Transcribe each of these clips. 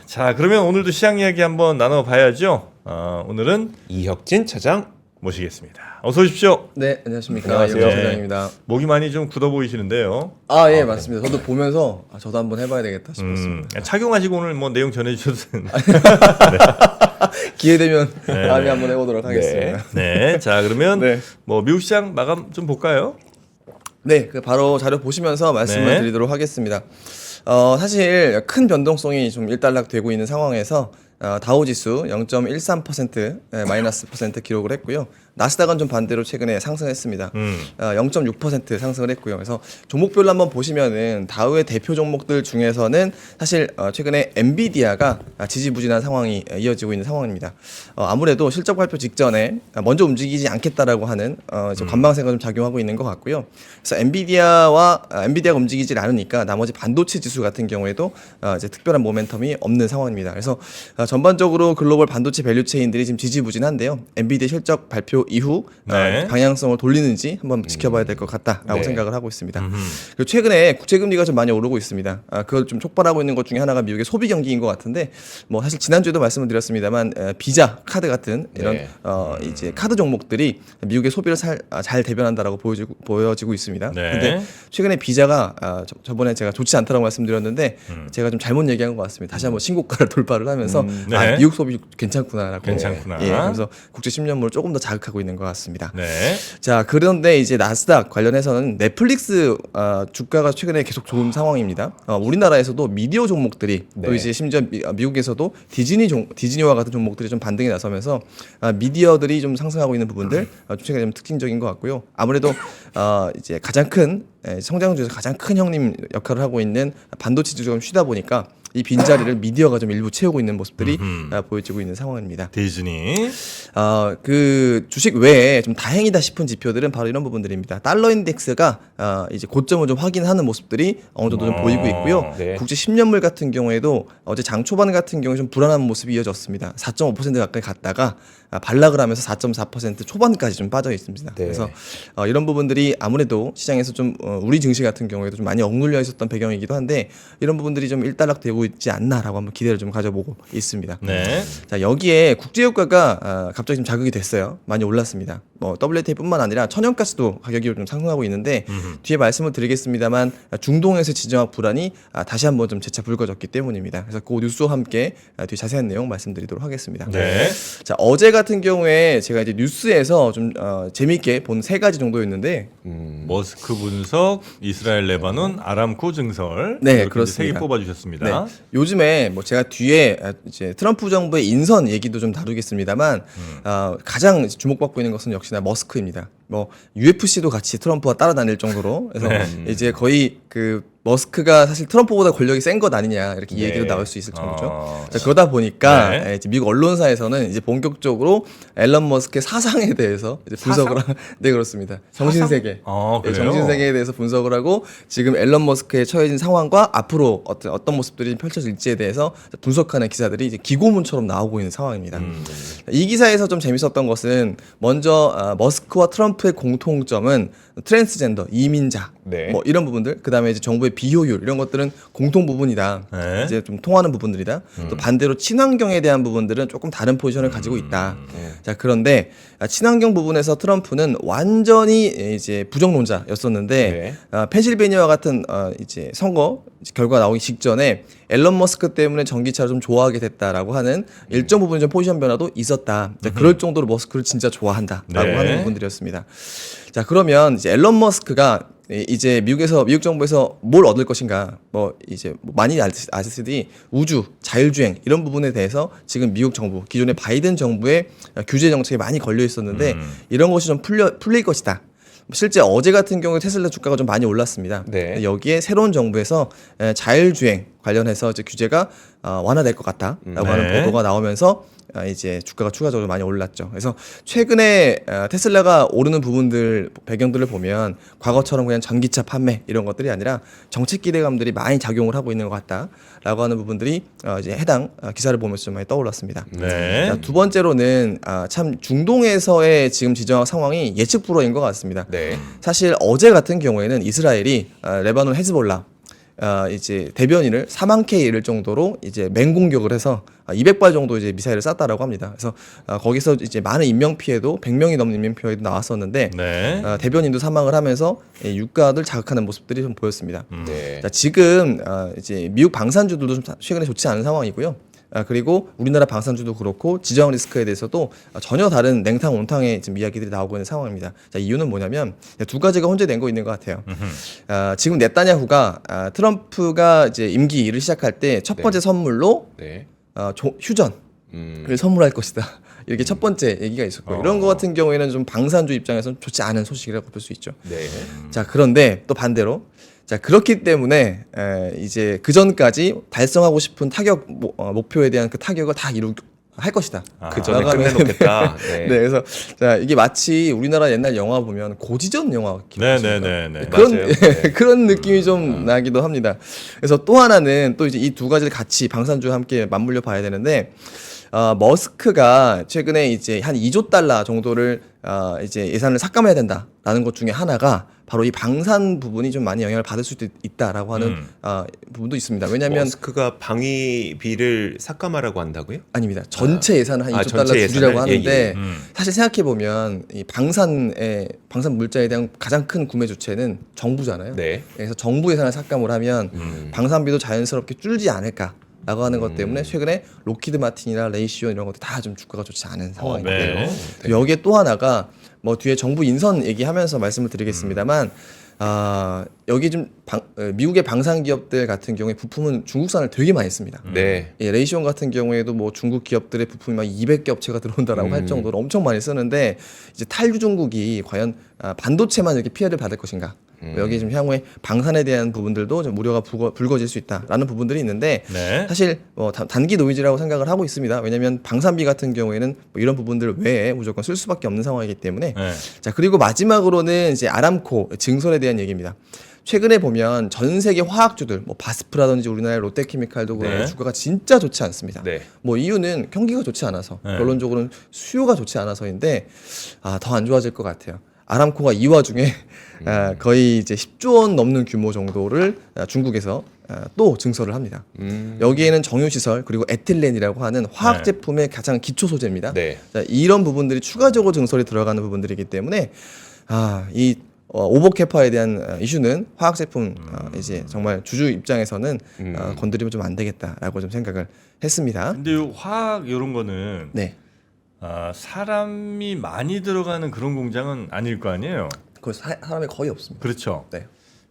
자, 그러면 오늘도 시장 이야기 한번 나눠봐야죠. 오늘은 이혁진 차장 모시겠습니다. 어서 오십시오. 네, 안녕하십니까. 안녕하세요. 이혁진 차장입니다. 목이 많이 좀 굳어 보이시는데요. 예, 맞습니다. 저도 보면서 저도 한번 해봐야 되겠다 싶었습니다. 착용하시고 오늘 뭐 내용 전해주셔도 되는데. 기회 되면 다음에 한번 해보도록 하겠습니다. 네, 자 그러면 네. 뭐 미국 시장 마감 좀 볼까요? 네, 바로 자료 보시면서 말씀을 네. 드리도록 하겠습니다. 사실 큰 변동성이 좀 일단락되고 있는 상황에서 다우지수 0.13% 마이너스 퍼센트 기록을 했고요. 나스닥은 좀 반대로 최근에 상승했습니다. 0.6% 상승을 했고요. 그래서 종목별로 한번 보시면은 다우의 대표 종목들 중에서는 사실 최근에 엔비디아가 지지부진한 상황이 이어지고 있는 상황입니다. 아무래도 실적 발표 직전에 먼저 움직이지 않겠다라고 하는 관망세가 좀 작용하고 있는 것 같고요. 그래서 엔비디아가 움직이질 않으니까 나머지 반도체 지수 같은 경우에도 이제 특별한 모멘텀이 없는 상황입니다. 그래서 전반적으로 글로벌 반도체 밸류 체인들이 지금 지지부진한데요. 엔비디아 실적 발표 이후 네. 방향성을 돌리는지 한번 지켜봐야 될 것 같다라고 네. 생각을 하고 있습니다. 그리고 최근에 국채금리가 좀 많이 오르고 있습니다. 그걸 좀 촉발하고 있는 것 중에 하나가 미국의 소비 경기인 것 같은데, 뭐 사실 지난주에도 말씀을 드렸습니다만 비자, 카드 같은 이런 네. 이제 카드 종목들이 미국의 소비를 잘 대변한다라고 보여지고 있습니다. 네. 근데 최근에 비자가 저번에 제가 좋지 않다라고 말씀드렸는데 제가 좀 잘못 얘기한 것 같습니다. 다시 한번 신고가를 돌파를 하면서 네. 미국 소비 괜찮구나라고. 괜찮구나. 예, 그래서 국제 10년물을 조금 더 자극하고 있는 것 같습니다. 네. 자, 그런데 이제 나스닥 관련해서는 넷플릭스 주가가 최근에 계속 좋은 상황입니다. 우리나라에서도 미디어 종목들이 또 네. 이제 심지어 미국에서도 디즈니와 같은 종목들이 좀 반등에 나서면서 미디어들이 좀 상승하고 있는 부분들 최근에 좀 특징적인 것 같고요. 아무래도 이제 가장 큰 성장주에서 가장 큰 형님 역할을 하고 있는 반도체 지수가 좀 쉬다 보니까 이 빈자리를 미디어가 좀 일부 채우고 있는 모습들이 보여지고 있는 상황입니다. 디즈니. 그 주식 외에 좀 다행이다 싶은 지표들은 바로 이런 부분들입니다. 달러 인덱스가 이제 고점을 좀 확인하는 모습들이 어느 정도 좀 보이고 있고요. 네. 국제 10년물 같은 경우에도 어제 장 초반 같은 경우에 좀 불안한 모습이 이어졌습니다. 4.5% 가까이 갔다가 반락을 하면서 4.4% 초반까지 좀 빠져 있습니다. 네. 그래서 이런 부분들이 아무래도 시장에서 좀 우리 증시 같은 경우에도 좀 많이 억눌려 있었던 배경이기도 한데 이런 부분들이 좀 일단락되고 있지 않나라고 한번 기대를 좀 가져보고 있습니다. 네. 자, 여기에 국제유가가 갑자기 좀 자극이 됐어요. 많이 올랐습니다. 뭐 WTI뿐만 아니라 천연가스도 가격이 좀 상승하고 있는데 뒤에 말씀을 드리겠습니다만 중동에서 지정학 불안이 다시 한번 좀 재차 불거졌기 때문입니다. 그래서 그 뉴스와 함께 뒤에 자세한 내용 말씀드리도록 하겠습니다. 네. 자, 어제 같은 경우에 제가 이제 뉴스에서 좀 재미있게 본 세 가지 정도였는데 머스크 분석, 이스라엘 레바논, 아람코 증설. 네, 이렇게 그렇습니다. 세개 뽑아주셨습니다. 네. 요즘에 뭐 제가 뒤에 이제 트럼프 정부의 인선 얘기도 좀 다루겠습니다만 가장 주목받고 있는 것은 역시나 머스크입니다. 뭐 UFC도 같이 트럼프와 따라다닐 정도로 그래서 이제 거의 그 머스크가 사실 트럼프보다 권력이 센 것 아니냐 이렇게 네. 얘기도 나올 수 있을 정도죠. 자, 그러다 보니까 네. 이제 미국 언론사에서는 이제 본격적으로 앨런 머스크의 사상에 대해서 이제 분석을 네, 그렇습니다. 정신세계. 그래요? 정신세계에 대해서 분석을 하고 지금 앨런 머스크에 처해진 상황과 앞으로 어떤 모습들이 펼쳐질지에 대해서 분석하는 기사들이 이제 기고문처럼 나오고 있는 상황입니다. 이 기사에서 좀 재밌었던 것은 먼저 머스크와 트럼프의 공통점은 트랜스젠더, 이민자, 네. 뭐 이런 부분들, 그 다음에 이제 정부의 비효율 이런 것들은 공통 부분이다. 네. 이제 좀 통하는 부분들이다. 또 반대로 친환경에 대한 부분들은 조금 다른 포지션을 가지고 있다. 자, 그런데 친환경 부분에서 트럼프는 완전히 이제 부정론자였었는데 펜실베니아와 같은 이제 선거 결과 나오기 직전에 앨런 머스크 때문에 전기차를 좀 좋아하게 됐다라고 하는 일정 부분 좀 포지션 변화도 있었다. 자, 그럴 정도로 머스크를 진짜 좋아한다라고 네. 하는 부분들이었습니다. 자, 그러면 이제 앨런 머스크가 이제 미국 정부에서 뭘 얻을 것인가, 뭐 이제 많이 아시듯이 우주, 자율주행 이런 부분에 대해서 지금 미국 정부, 기존의 바이든 정부의 규제 정책에 많이 걸려 있었는데 이런 것이 좀 풀릴 것이다. 실제 어제 같은 경우에 테슬라 주가가 좀 많이 올랐습니다. 네. 여기에 새로운 정부에서 자율주행 관련해서 이제 규제가 완화될 것 같다라고 하는 네. 보도가 나오면서 이제 주가가 추가적으로 많이 올랐죠. 그래서 최근에 테슬라가 오르는 부분들 배경들을 보면 과거처럼 그냥 전기차 판매 이런 것들이 아니라 정책 기대감들이 많이 작용을 하고 있는 것 같다라고 하는 부분들이 이제 해당 기사를 보면서 좀 많이 떠올랐습니다. 네. 자, 두 번째로는 참 중동에서의 지금 지정학 상황이 예측 불허인 것 같습니다. 네. 사실 어제 같은 경우에는 이스라엘이 레바논 헤즈볼라 이제 대변인을 사망케 이를 정도로 이제 맹공격을 해서 200발 정도 이제 미사일을 쐈다라고 합니다. 그래서 거기서 이제 많은 인명 피해도 100명이 넘는 인명 피해도 나왔었는데 네. 대변인도 사망을 하면서 유가를 자극하는 모습들이 좀 보였습니다. 네. 자, 지금 이제 미국 방산주들도 좀 최근에 좋지 않은 상황이고요. 그리고 우리나라 방산주도 그렇고 지정 리스크에 대해서도 전혀 다른 냉탕 온탕의 지금 이야기들이 나오고 있는 상황입니다. 자, 이유는 뭐냐면 두 가지가 혼재된 거 있는 것 같아요. 지금 네타냐후가 트럼프가 이제 임기를 시작할 때 첫 번째 선물로 네. 휴전을 선물할 것이다. 이렇게 첫 번째 얘기가 있었고요. 이런 거 같은 경우에는 좀 방산주 입장에서는 좋지 않은 소식이라고 볼 수 있죠. 네. 자, 그런데 또 반대로 자, 그렇기 때문에 이제 그 전까지 달성하고 싶은 타격 목표에 대한 그 타격을 다 할 것이다. 그 전에 끝내놓겠다. 네. 네, 그래서 자, 이게 마치 우리나라 옛날 영화 보면 고지전 영화 네네네. 그런 맞아요. 네. 그런 느낌이 좀 나기도 합니다. 그래서 또 하나는 또 이제 이 두 가지를 같이 방산주와 함께 맞물려 봐야 되는데 머스크가 최근에 이제 한 2조 달러 정도를 이제 예산을 삭감해야 된다라는 것 중에 하나가 바로 이 방산 부분이 좀 많이 영향을 받을 수도 있다라고 하는 부분도 있습니다. 왜냐하면 머스크가 방위비를 삭감하라고 한다고요? 아닙니다. 전체 예산을 한 2조 달러 전체 줄이라고 예산을? 하는데 예, 예. 사실 생각해 보면 이 방산 물자에 대한 가장 큰 구매 주체는 정부잖아요. 네. 그래서 정부 예산을 삭감을 하면 방산비도 자연스럽게 줄지 않을까. 라고 하는 것 때문에 최근에 로키드 마틴이나 레이시온 이런 것들 다 좀 주가가 좋지 않은 상황인데요. 네. 여기에 또 하나가 뭐 뒤에 정부 인선 얘기하면서 말씀을 드리겠습니다만 여기 좀 미국의 방산 기업들 같은 경우에 부품은 중국산을 되게 많이 씁니다. 네. 예, 레이시온 같은 경우에도 뭐 중국 기업들의 부품이 막 200개 업체가 들어온다라고 할 정도로 엄청 많이 쓰는데 이제 탈주 중국이 과연 반도체만 이렇게 피해를 받을 것인가? 여기 지금 향후에 방산에 대한 부분들도 좀 우려가 불거질 수 있다라는 부분들이 있는데 네. 사실 단기 노이즈라고 생각을 하고 있습니다. 왜냐하면 방산비 같은 경우에는 뭐 이런 부분들 외에 무조건 쓸 수밖에 없는 상황이기 때문에 네. 자, 그리고 마지막으로는 이제 아람코 증설에 대한 얘기입니다. 최근에 보면 전 세계 화학주들 뭐 바스프라든지 우리나라의 롯데케미칼도 그렇고 네. 주가가 진짜 좋지 않습니다. 네. 뭐 이유는 경기가 좋지 않아서 네. 결론적으로는 수요가 좋지 않아서인데 더 안 좋아질 것 같아요. 아람코가 이 와중에 거의 이제 10조 원 넘는 규모 정도를 중국에서 또 증설을 합니다. 여기에는 정유시설 그리고 에틸렌이라고 하는 화학 네. 제품의 가장 기초 소재입니다. 네. 자, 이런 부분들이 추가적으로 증설이 들어가는 부분들이기 때문에 이 오버캐파에 대한 이슈는 화학 제품 이제 정말 주주 입장에서는 건드리면 좀 안 되겠다라고 좀 생각을 했습니다. 근데 요 화학 이런 거는 네, 사람이 많이 들어가는 그런 공장은 아닐 거 아니에요. 그 사람이 거의 없습니다. 그렇죠. 네.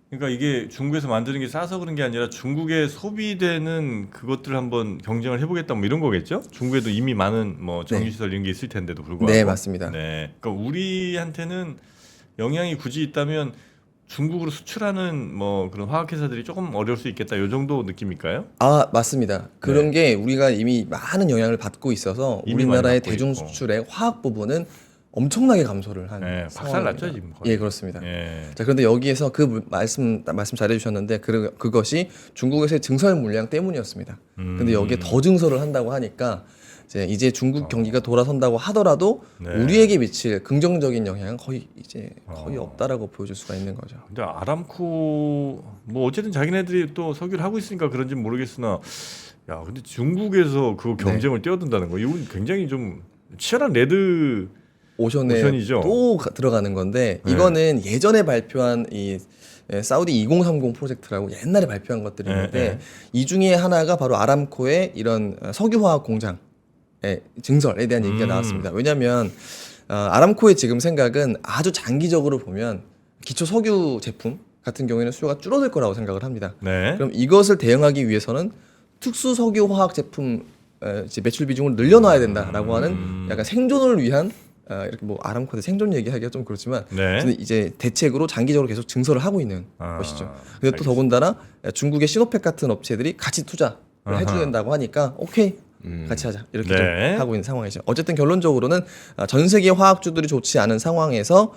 그러니까 이게 중국에서 만드는 게 싸서 그런 게 아니라 중국에 소비되는 그것들 한번 경쟁을 해보겠다 뭐 이런 거겠죠? 중국에도 이미 많은 뭐 정유시설 이런 게 있을 텐데도 불구하고. 네, 맞습니다. 네, 그러니까 우리한테는 영향이 굳이 있다면 중국으로 수출하는 뭐 그런 화학회사들이 조금 어려울 수 있겠다. 요 정도 느낌일까요? 맞습니다. 그런 게 우리가 이미 많은 영향을 받고 있어서 이미 우리나라의 많이 받고 대중 있고. 수출의 화학 부분은 엄청나게 감소를 한 네, 상황입니다. 박살났죠 지금. 거의. 예, 그렇습니다. 예. 자, 그런데 여기에서 그 말씀 잘해 주셨는데 그것이 중국에서의 증설 물량 때문이었습니다. 근데 여기에 더 증설을 한다고 하니까 이제 중국 경기가 돌아선다고 하더라도 네. 우리에게 미칠 긍정적인 영향은 거의 없다라고 보여줄 수가 있는 거죠. 근데 아람코 뭐 어쨌든 자기네들이 또 석유를 하고 있으니까 그런지 는 모르겠으나 야 근데 중국에서 그 경쟁을 뛰어든다는 거 이건 굉장히 좀 치열한 레드 오션이죠. 또 들어가는 건데 이거는 예전에 발표한 이 사우디 2030 프로젝트라고 옛날에 발표한 것들이 있는데 이 중에 하나가 바로 아람코의 이런 석유화학 공장 증설에 대한 얘기가 나왔습니다. 왜냐하면 아람코의 지금 생각은 아주 장기적으로 보면 기초 석유 제품 같은 경우에는 수요가 줄어들 거라고 생각을 합니다. 네. 그럼 이것을 대응하기 위해서는 특수 석유 화학 제품 이제 매출 비중을 늘려놔야 된다라고 하는 약간 생존을 위한 이렇게 뭐 아람코의 생존 얘기하기가 좀 그렇지만 네. 근데 이제 대책으로 장기적으로 계속 증설을 하고 있는 것이죠. 근데 또 알겠습니다. 더군다나 중국의 시노팩 같은 업체들이 같이 투자를 아하. 해주는다고 하니까 오케이 같이 하자 이렇게 네. 좀 하고 있는 상황이죠. 어쨌든 결론적으로는 전 세계 화학주들이 좋지 않은 상황에서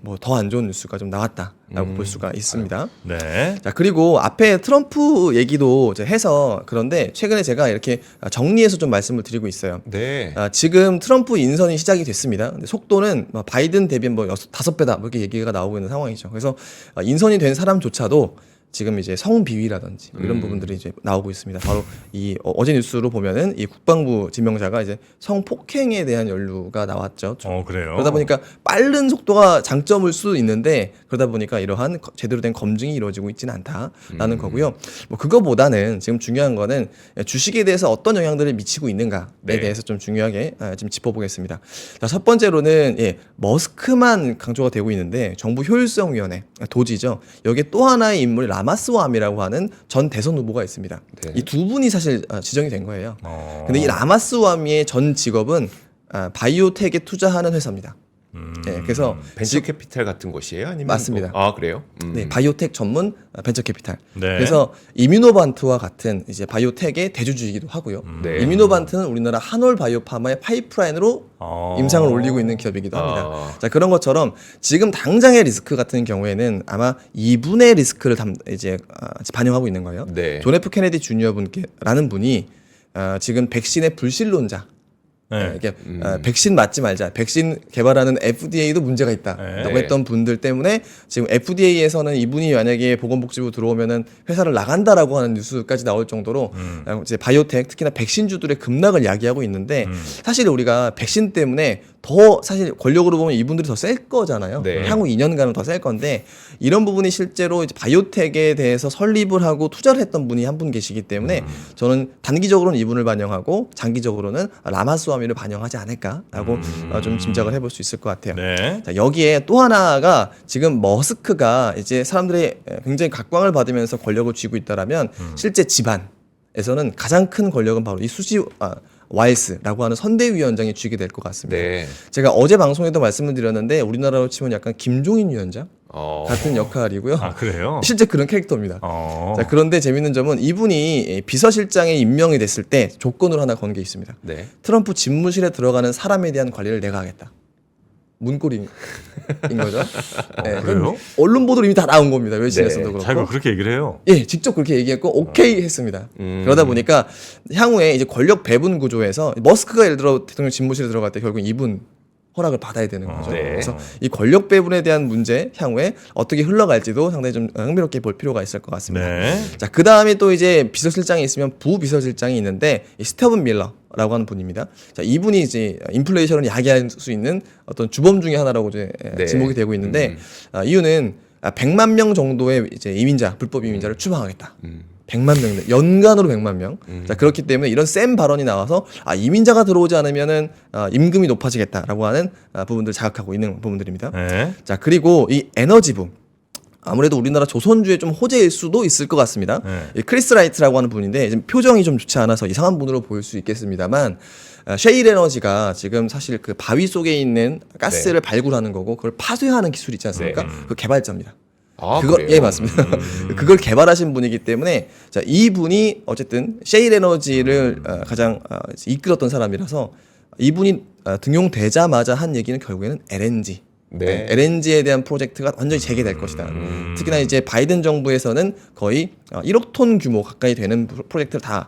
뭐 더 안 좋은 뉴스가 좀 나왔다라고 볼 수가 있습니다. 네. 자, 그리고 앞에 트럼프 얘기도 이제 해서 그런데 최근에 제가 이렇게 정리해서 좀 말씀을 드리고 있어요. 네. 지금 트럼프 인선이 시작이 됐습니다. 근데 속도는 바이든 대비 뭐 5배다 뭐 이렇게 얘기가 나오고 있는 상황이죠. 그래서 인선이 된 사람조차도 지금 이제 성비위라든지 이런 부분들이 이제 나오고 있습니다. 바로 이 어제 뉴스로 보면은 이 국방부 지명자가 이제 성폭행에 대한 연루가 나왔죠. 그래요. 그러다 보니까 빠른 속도가 장점일 수도 있는데 그러다 보니까 이러한 제대로 된 검증이 이루어지고 있지는 않다라는 거고요. 뭐 그거보다는 지금 중요한 거는 주식에 대해서 어떤 영향들을 미치고 있는가에 네. 대해서 좀 중요하게 지금 짚어보겠습니다. 자, 첫 번째로는 머스크만 강조가 되고 있는데 정부 효율성위원회 도지죠. 여기에 또 하나의 인물이 라마스와미라고 하는 전 대선 후보가 있습니다. 네. 이 두 분이 사실 지정이 된 거예요. 근데 이 라마스와미의 전 직업은 바이오텍에 투자하는 회사입니다. 네, 그래서 벤처 캐피탈 같은 곳이에요? 아니면 맞습니다. 아 그래요? 네, 바이오텍 전문 벤처 캐피탈. 네. 그래서 이뮤노반트와 같은 이제 바이오텍의 대주주이기도 하고요. 네. 이뮤노반트는 우리나라 한올 바이오파마의 파이프라인으로 임상을 올리고 있는 기업이기도 합니다. 자, 그런 것처럼 지금 당장의 리스크 같은 경우에는 아마 2분의 리스크를 반영하고 있는 거예요. 네. 존 F 케네디 주니어 분께라는 분이 지금 백신의 불실론자. 네. 이게 백신 맞지 말자. 백신 개발하는 FDA도 문제가 있다라고 네. 했던 분들 때문에 지금 FDA에서는 이분이 만약에 보건복지부 들어오면은 회사를 나간다라고 하는 뉴스까지 나올 정도로 이제 바이오텍 특히나 백신주들의 급락을 야기하고 있는데 사실 우리가 백신 때문에 더 사실 권력으로 보면 이분들이 더 셀 거잖아요. 네. 향후 2년간은 더 셀 건데 이런 부분이 실제로 이제 바이오텍에 대해서 설립을 하고 투자를 했던 분이 한 분 계시기 때문에 저는 단기적으로는 이분을 반영하고 장기적으로는 라마스와미를 반영하지 않을까라고 좀 짐작을 해볼 수 있을 것 같아요. 네. 자, 여기에 또 하나가 지금 머스크가 이제 사람들의 굉장히 각광을 받으면서 권력을 쥐고 있다라면 실제 집안에서는 가장 큰 권력은 바로 이 와일스라고 하는 선대위원장이 쥐게 될 것 같습니다. 네. 제가 어제 방송에도 말씀을 드렸는데 우리나라로 치면 약간 김종인 위원장 같은 역할이고요. 아, 그래요? 실제 그런 캐릭터입니다. 자, 그런데 재밌는 점은 이분이 비서실장에 임명이 됐을 때 조건으로 하나 건 게 있습니다. 네. 트럼프 집무실에 들어가는 사람에 대한 관리를 내가 하겠다. 문고리인 거죠. 네, 그래요? 언론 보도로 이미 다 나온 겁니다. 외신에서도 그렇고. 자기가 그렇게 얘기를 해요. 예, 직접 그렇게 얘기했고 오케이 했습니다. 그러다 보니까 향후에 이제 권력 배분 구조에서 머스크가 예를 들어 대통령 집무실에 들어갈 때 결국 이분 허락을 받아야 되는 거죠. 네. 그래서 이 권력 배분에 대한 문제 향후에 어떻게 흘러갈지도 상당히 좀 흥미롭게 볼 필요가 있을 것 같습니다. 네. 자, 그 다음에 또 이제 비서실장이 있으면 부비서실장이 있는데 이 스티븐 밀러라고 하는 분입니다. 자, 이분이 이제 인플레이션을 야기할 수 있는 어떤 주범 중에 하나라고 이제 네. 지목이 되고 있는데 이유는 100만 명 정도의 이제 이민자, 불법 이민자를 추방하겠다. 100만 명, 연간으로 100만 명. 자, 그렇기 때문에 이런 센 발언이 나와서 이민자가 들어오지 않으면은 임금이 높아지겠다라고 하는 부분들 자극하고 있는 부분들입니다. 네. 자, 그리고 이 에너지부. 아무래도 우리나라 조선주의 좀 호재일 수도 있을 것 같습니다. 네. 이 크리스 라이트라고 하는 분인데 지금 표정이 좀 좋지 않아서 이상한 분으로 보일 수 있겠습니다만 셰일 에너지가 지금 사실 그 바위 속에 있는 가스를 발굴하는 거고 그걸 파쇄하는 기술이 있지 않습니까? 그 개발자입니다. 아, 그걸 그래요? 예 맞습니다. 그걸 개발하신 분이기 때문에 자, 이 분이 어쨌든 셰일 에너지를 가장 이끌었던 사람이라서 이분이 등용되자마자 한 얘기는 결국에는 LNG. 네. LNG에 대한 프로젝트가 완전히 재개될 것이다. 특히나 이제 바이든 정부에서는 거의 1억 톤 규모 가까이 되는 프로젝트를 다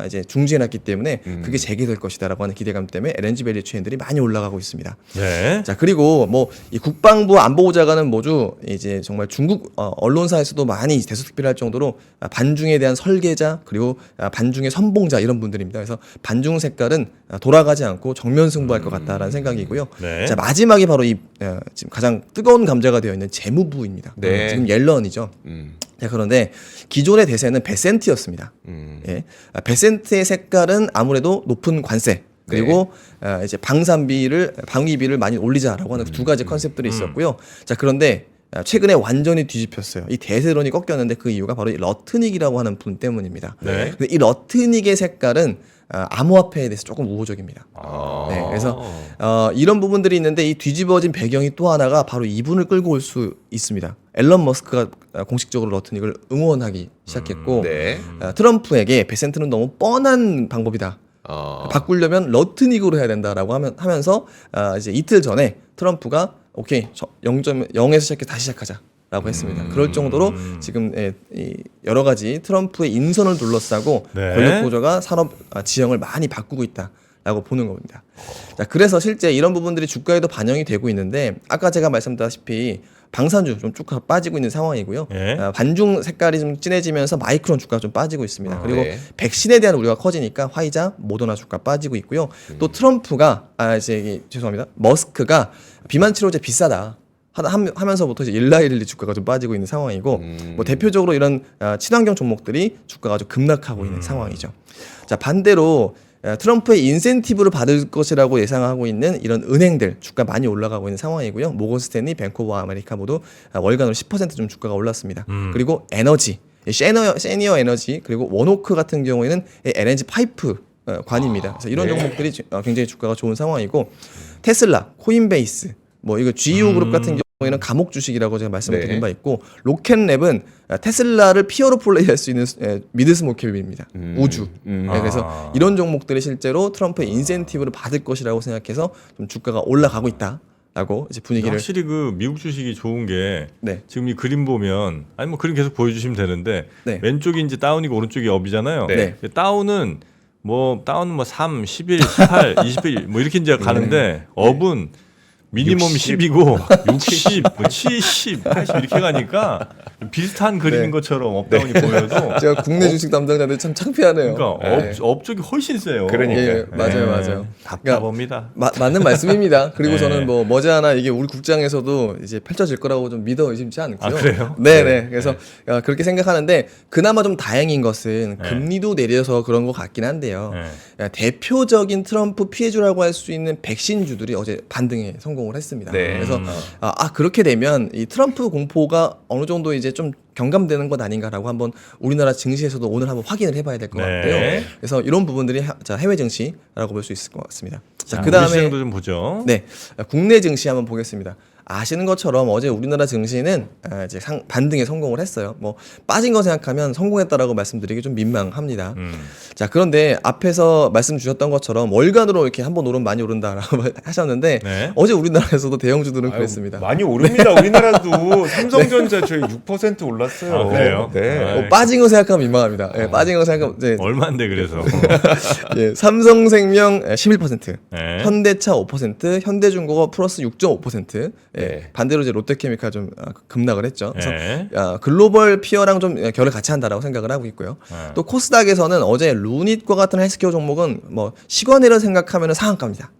이제 중지해놨기 때문에 그게 재개될 것이다라고 하는 기대감 때문에 LNG 밸류 체인들이 많이 올라가고 있습니다. 네. 자, 그리고 뭐 이 국방부 안보보좌관은 모두 이제 정말 중국 언론사에서도 많이 대서특필할 정도로 반중에 대한 설계자 그리고 반중의 선봉자 이런 분들입니다. 그래서 반중 색깔은 돌아가지 않고 정면 승부할 것 같다라는 생각이고요. 네. 자, 마지막에 바로 이 지금 가장 뜨거운 감자가 되어 있는 재무부입니다. 네. 지금 옐런이죠. 자, 그런데 기존의 대세는 베센트였습니다. 예. 베센트의 색깔은 아무래도 높은 관세 그리고 이제 방위비를 많이 올리자라고 하는 두 가지 컨셉들이 있었고요. 자, 그런데 최근에 완전히 뒤집혔어요. 이 대세론이 꺾였는데 그 이유가 바로 이 러트닉이라고 하는 분 때문입니다. 네. 근데 이 러트닉의 색깔은 암호화폐에 대해서 조금 우호적입니다. 네, 그래서 이런 부분들이 있는데 이 뒤집어진 배경이 또 하나가 바로 이분을 끌고 올 수 있습니다. 앨런 머스크가 공식적으로 러트닉을 응원하기 시작했고 네. 트럼프에게 베센트는 너무 뻔한 방법이다. 바꾸려면 러트닉으로 해야 된다라고 하면서 이제 이틀 전에 트럼프가 오케이 0.0에서 시작해 다시 시작하자라고 했습니다. 그럴 정도로 지금 이 여러 가지 트럼프의 인선을 둘러싸고 네. 권력 구조가 산업 지형을 많이 바꾸고 있다라고 보는 겁니다. 자, 그래서 실제 이런 부분들이 주가에도 반영이 되고 있는데 아까 제가 말씀드렸다시피 방산주 좀 쭉 빠지고 있는 상황이고요. 예. 반중 색깔이 좀 진해지면서 마이크론 주가가 좀 빠지고 있습니다. 그리고 네. 백신에 대한 우려가 커지니까 화이자, 모더나 주가 빠지고 있고요. 또 트럼프가 죄송합니다. 머스크가 비만 치료제 비싸다. 하면서부터 이제 일라일리 주가가 좀 빠지고 있는 상황이고 뭐 대표적으로 이런 친환경 종목들이 주가가 좀 급락하고 있는 상황이죠. 자, 반대로 트럼프의 인센티브를 받을 것이라고 예상하고 있는 이런 은행들 주가 많이 올라가고 있는 상황이고요. 모건 스탠리, 뱅크 오브 아메리카 모두 월간으로 10%좀 주가가 올랐습니다. 그리고 에너지, 세니어 에너지 그리고 원오크 같은 경우에는 LNG 파이프 관입니다. 그래서 이런 종목들이 굉장히 주가가 좋은 상황이고 테슬라, 코인베이스 뭐 이거 GEO 그룹 같은 경우에는 감옥 주식이라고 제가 말씀을 드린 바 있고 로켓랩은 테슬라를 피어로 플레이할 수 있는 미드 스몰 캡입니다. 우주. 그래서 이런 종목들이 실제로 트럼프의 인센티브를 받을 것이라고 생각해서 좀 주가가 올라가고 있다라고 이제 분위기를 확실히 그 미국 주식이 좋은 게 네. 지금 이 그림 보면 아니 뭐 그림 계속 보여주시면 되는데 네. 왼쪽이 이제 다운이고 오른쪽이 업이잖아요. 네. 다운은 뭐 3, 11, 18, 21 뭐 이렇게 이제 가는데 업은 미니멈 10이고 60, 뭐 70, 80 이렇게 가니까 비슷한 그림인 것처럼 업다운이 보여도 제가 국내 주식 담당자들 참 창피하네요. 그러니까 업 쪽이 훨씬 세요. 그러니까. 예, 맞아요. 답답합니다. 맞는 말씀입니다. 그리고 네. 저는 뭐 머지않아 이게 우리 국장에서도 이제 펼쳐질 거라고 좀 믿어 의심치 않고요. 아, 그래요? 네네. 그래서 그렇게 생각하는데 그나마 좀 다행인 것은 금리도 내려서 그런 것 같긴 한데요. 대표적인 트럼프 피해주라고 할 수 있는 백신주들이 어제 반등에 성공을 했습니다. 네. 그래서 그렇게 되면 이 트럼프 공포가 어느 정도 이제 좀 경감되는 것 아닌가라고 한번 우리나라 증시에서도 오늘 한번 확인을 해봐야 될 것 네. 같고요. 그래서 이런 부분들이 해외 증시라고 볼 수 있을 것 같습니다. 자, 자, 그다음에 우리 시장도 좀 보죠. 네, 국내 증시 한번 보겠습니다. 아시는 것처럼 어제 우리나라 증시는 이제 반등에 성공을 했어요. 뭐 빠진 거 생각하면 성공했다라고 말씀드리기 좀 민망합니다. 자, 그런데 앞에서 말씀 주셨던 것처럼 월간으로 이렇게 한번 오르면 많이 오른다라고 하셨는데 네. 어제 우리나라에서도 대형주들은 그랬습니다. 많이 오릅니다. 우리나라도 삼성전자 저희 6% 올랐어요. 아, 그래요? 네. 빠진 거 생각하면 민망합니다. 빠진 거 생각하면 이제 얼마인데 그래서. 삼성생명 11%, 네. 현대차 5%, 현대중공업 플러스 6.5%. 네. 반대로 이제 롯데케미칼 좀 급락을 했죠. 그래서 네. 글로벌 피어랑 좀 결을 같이 한다라고 생각을 하고 있고요. 또 코스닥에서는 어제 루닛과 같은 헬스케어 종목은 뭐 시간외를 생각하면 상한가입니다.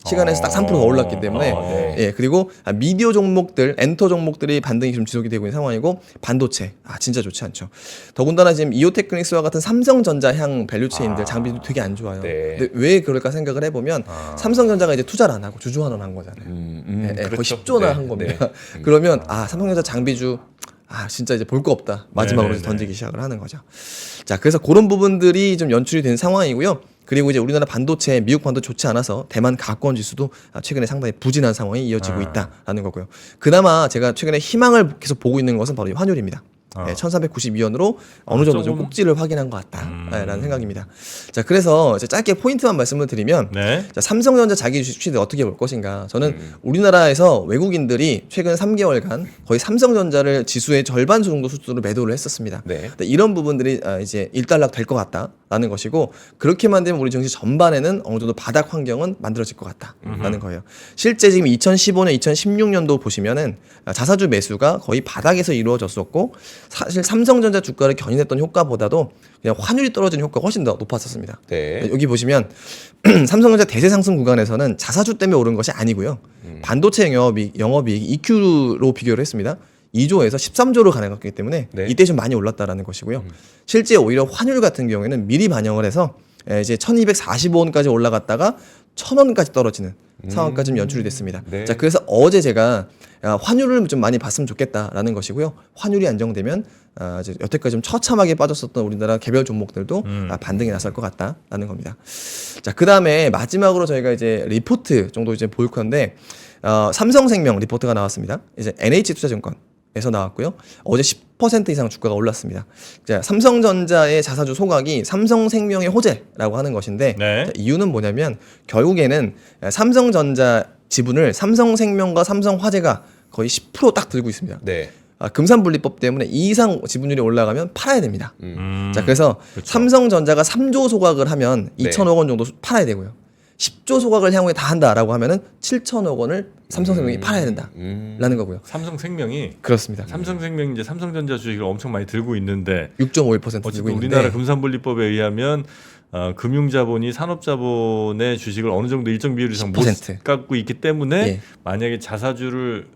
시간에서 딱 3%가 올랐기 때문에 네. 예, 그리고 미디어 종목들, 엔터 종목들이 반등이 좀 지속이 되고 있는 상황이고 반도체 진짜 좋지 않죠. 더군다나 지금 이오테크닉스와 같은 삼성전자향 밸류체인들 장비도 되게 안 좋아요. 네. 근데 왜 그럴까 생각을 해보면 삼성전자가 이제 투자를 안 하고 주주환원 한 거잖아요. 음, 거의 그렇죠. 10조나 네, 한 겁니다. 네. 그러면 삼성전자 장비주 진짜 이제 볼 거 없다. 마지막으로 네네네. 던지기 시작을 하는 거죠. 자, 그래서 그런 부분들이 좀 연출이 된 상황이고요. 그리고 이제 우리나라 반도체, 미국 반도체 좋지 않아서 대만 가권 지수도 최근에 상당히 부진한 상황이 이어지고 있다라는 거고요. 그나마 제가 최근에 희망을 계속 보고 있는 것은 바로 이 환율입니다. 1392원으로 어느 정도 좀 조금- 꼭지를 확인한 것 같다라는 생각입니다. 자, 그래서 이제 짧게 포인트만 말씀을 드리면 네. 자, 삼성전자 자기 주식을 어떻게 볼 것인가? 저는 우리나라에서 외국인들이 최근 3개월간 거의 삼성전자를 지수의 절반 정도 수준으로 매도를 했었습니다. 네. 근데 이런 부분들이 이제 일단락 될 것 같다라는 것이고 그렇게만 되면 우리 증시 전반에는 어느 정도 바닥 환경은 만들어질 것 같다라는 거예요. 실제 지금 2015년, 2016년도 보시면은 자사주 매수가 거의 바닥에서 이루어졌었고 사실 삼성전자 주가를 견인했던 효과보다도 그냥 환율이 떨어지는 효과가 훨씬 더 높았었습니다. 네. 여기 보시면 삼성전자 대세 상승 구간에서는 자사주 때문에 오른 것이 아니고요. 반도체 영업이익 EQ로 비교를 했습니다. 2조에서 13조로 가능했기 때문에 네. 이때 좀 많이 올랐다라는 것이고요. 실제 오히려 환율 같은 경우에는 미리 반영을 해서 이제 1245원까지 올라갔다가 1000원까지 떨어지는 상황까지 좀 연출이 됐습니다. 네. 자, 그래서 어제 제가 환율을 좀 많이 봤으면 좋겠다라는 것이고요. 환율이 안정되면 이제 여태까지 좀 처참하게 빠졌었던 우리나라 개별 종목들도 반등이 나설 것 같다라는 겁니다. 자, 그 다음에 마지막으로 저희가 이제 리포트 정도 이제 볼 건데 삼성생명 리포트가 나왔습니다. 이제 NH투자증권에서 나왔고요. 어제 10% 이상 주가가 올랐습니다. 자, 삼성전자의 자사주 소각이 삼성생명의 호재라고 하는 것인데 네. 자, 이유는 뭐냐면 결국에는 삼성전자 지분을 삼성생명과 삼성화재가 거의 10% 딱 들고 있습니다. 네. 금산분리법 때문에 이 이상 지분율이 올라가면 팔아야 됩니다. 자, 그래서 그렇죠. 삼성전자가 3조 소각을 하면 네. 2천억 원 정도 팔아야 되고요. 10조 소각을 향후에 다 한다라고 하면은 7천억 원을 삼성생명이 팔아야 된다라는 거고요. 삼성생명이 그렇습니다. 삼성생명이 이제 삼성전자 주식을 엄청 많이 들고 있는데 6.51% 들고 어쨌든 있는데 우리나라 금산분리법에 의하면 금융자본이 산업자본의 주식을 어느 정도 일정 비율 이상 못 10%. 갖고 있기 때문에 예. 만약에 자사주를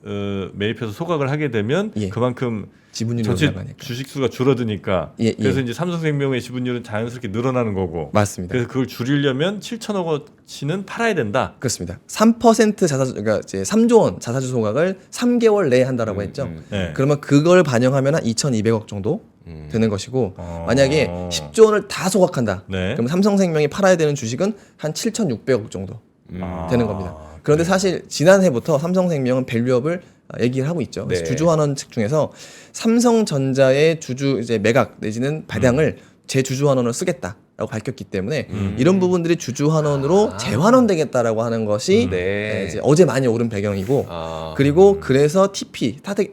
매입해서 소각을 하게 되면 예. 그만큼 지분율이 전체 올라가니까. 주식 수가 줄어드니까 예, 예. 그래서 이제 삼성생명의 지분율은 자연스럽게 늘어나는 거고 맞습니다. 그래서 그걸 줄이려면 7천억 원치는 팔아야 된다. 그렇습니다. 3% 자사주 그러니까 이제 3조 원 자사주 소각을 3개월 내에 한다라고 했죠. 네. 그러면 그걸 반영하면 한 2,200억 정도 되는 것이고 만약에 10조 원을 다 소각한다. 네. 그럼 삼성생명이 팔아야 되는 주식은 한 7,600억 정도 되는 겁니다. 그런데 사실 지난해부터 삼성생명은 밸류업을 얘기를 하고 있죠. 그래서 네. 주주환원 측 중에서 삼성전자의 주주 이제 매각 내지는 배당을 제 주주환원으로 쓰겠다라고 밝혔기 때문에 이런 부분들이 주주환원으로 재환원되겠다라고 하는 것이 네. 이제 어제 많이 오른 배경이고 그리고 그래서 TP 타겟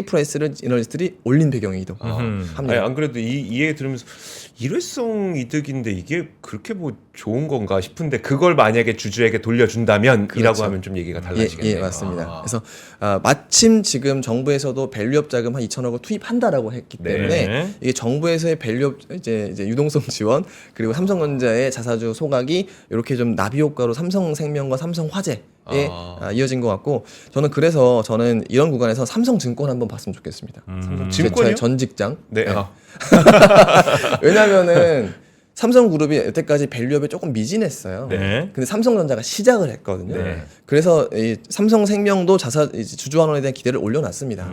프라이스를 애널리스트들이 올린 배경이기도 합니다. 아니, 안 그래도 이 얘기 들으면서 일회성 이득인데 이게 그렇게 뭐 좋은 건가 싶은데 그걸 만약에 주주에게 돌려준다면 그렇죠. 이라고 하면 좀 얘기가 달라지겠네요. 예, 맞습니다. 그래서 마침 지금 정부에서도 밸류업 자금 한 2천억을 투입한다라고 했기 때문에 네. 이게 정부에서의 밸류업 이제 유동성 지원 그리고 삼성전자의 자사주 소각이 이렇게 좀 나비 효과로 삼성생명과 삼성화재에 이어진 것 같고 저는 이런 구간에서 삼성증권 한번 봤으면 좋겠습니다. 증권이요? 저의 전 직장. 네. 왜냐면은 삼성그룹이 여태까지 밸류업에 조금 미진했어요. 네. 근데 삼성전자가 시작을 했거든요. 네. 그래서 이 삼성생명도 주주환원에 대한 기대를 올려놨습니다.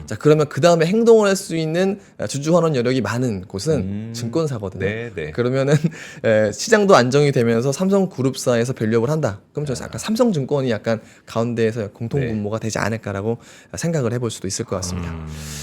자 그러면 그 다음에 행동을 할 수 있는 주주환원 여력이 많은 곳은 증권사거든요. 네, 네. 그러면은 시장도 안정이 되면서 삼성그룹사에서 밸류업을 한다. 그럼 저 약간 삼성증권이 약간 가운데에서 공통분모가 되지 않을까라고 생각을 해볼 수도 있을 것 같습니다.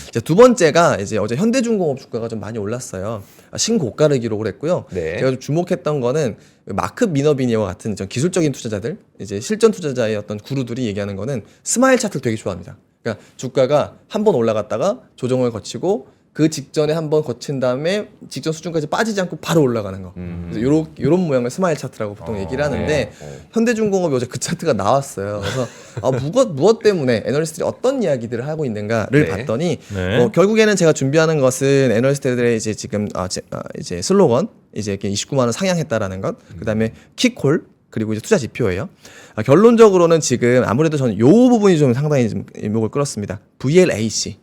이제 두 번째가 이제 어제 현대중공업 주가가 좀 많이 올랐어요. 신고가를 기록을 했고요. 네. 제가 좀 주목했던 거는 마크 미너비니와 같은 기술적인 투자자들, 이제 실전 투자자의 어떤 구루들이 얘기하는 거는 스마일 차트를 되게 좋아합니다. 그러니까 주가가 한 번 올라갔다가 조정을 거치고 그 직전에 한번 거친 다음에 직전 수준까지 빠지지 않고 바로 올라가는 거. 그래서 요런 모양을 스마일 차트라고 보통 얘기를 하는데 현대중공업이 어제 그 차트가 나왔어요. 그래서 무엇 때문에 애널리스트들이 어떤 이야기들을 하고 있는가를 네. 봤더니 네. 결국에는 제가 준비하는 것은 애널리스트들의 이제 지금 이제 슬로건 이제 이렇게 29만 원 상향했다라는 것, 그다음에 킥홀 그리고 이제 투자 지표예요. 결론적으로는 지금 아무래도 저는 요 부분이 좀 상당히 좀 이목을 끌었습니다. VLAC.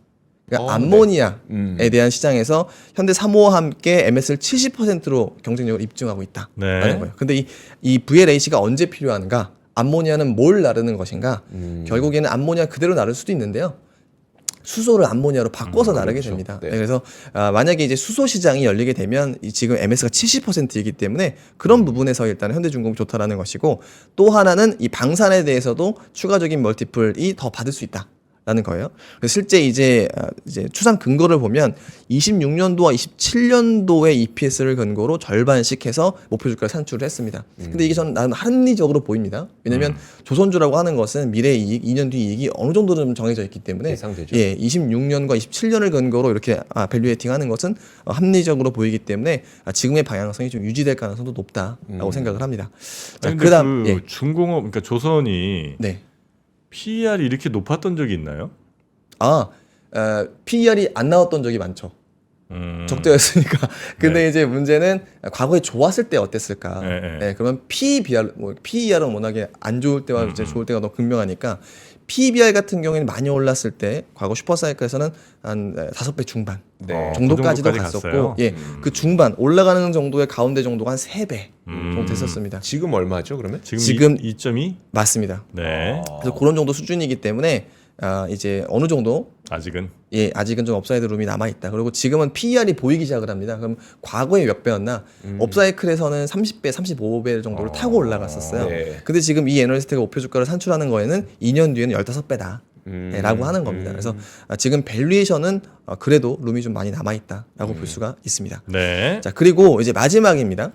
그러니까 암모니아에 대한 시장에서 현대 3호와 함께 MS를 70%로 경쟁력을 입증하고 있다라는 네. 거예요. 근데 이 VLAC가 언제 필요한가? 암모니아는 뭘 나르는 것인가? 결국에는 암모니아 그대로 나를 수도 있는데요. 수소를 암모니아로 바꿔서 나르게 그렇죠. 됩니다. 네. 그래서 만약에 이제 수소 시장이 열리게 되면 지금 MS가 70%이기 때문에 그런 부분에서 일단 현대중공업이 좋다라는 것이고 또 하나는 이 방산에 대해서도 추가적인 멀티플이 더 받을 수 있다. 라는 거예요. 그래서 실제 이제 추산 근거를 보면 26년도와 27년도의 EPS를 근거로 절반씩 해서 목표 주가를 산출을 했습니다. 근데 이게 나는 합리적으로 보입니다. 왜냐면 조선주라고 하는 것은 미래 이익, 2년 뒤 이익이 어느 정도는 좀 정해져 있기 때문에 예상되죠. 26년과 27년을 근거로 이렇게 밸류에이팅 하는 것은 합리적으로 보이기 때문에 지금의 방향성이 좀 유지될 가능성도 높다라고 생각을 합니다. 자, 아니, 근데 그다음 그 중공업 그러니까 조선이 네. PER이 이렇게 높았던 적이 있나요? PER이 안 나왔던 적이 많죠. 적자였으니까. 근데 이제 문제는 과거에 좋았을 때 어땠을까? 네. 그러면 PER은 워낙에 안 좋을 때와 이제 좋을 때가 너무 극명하니까 PBR 같은 경우에는 많이 올랐을 때 과거 슈퍼사이클에서는 한 5배 중반 네. 정도까지도 그 정도까지 갔었고 갔어요? 그 중반 올라가는 정도의 가운데 정도가 한 3배 정도 됐었습니다. 지금 얼마죠, 그러면? 지금 2.2? 맞습니다. 네. 그래서 그런 정도 수준이기 때문에 이제 어느 정도 아직은 아직은 좀 업사이드 룸이 남아 있다. 그리고 지금은 PER이 보이기 시작을 합니다. 그럼 과거에 몇 배였나? 업사이클에서는 30배, 35배 정도를 타고 올라갔었어요. 네. 근데 지금 이 애널리스트가 목표 주가를 산출하는 거에는 2년 뒤에는 15배다. 라고 하는 겁니다. 그래서 지금 밸류에이션은 그래도 룸이 좀 많이 남아 있다라고 볼 수가 있습니다. 네. 자, 그리고 이제 마지막입니다.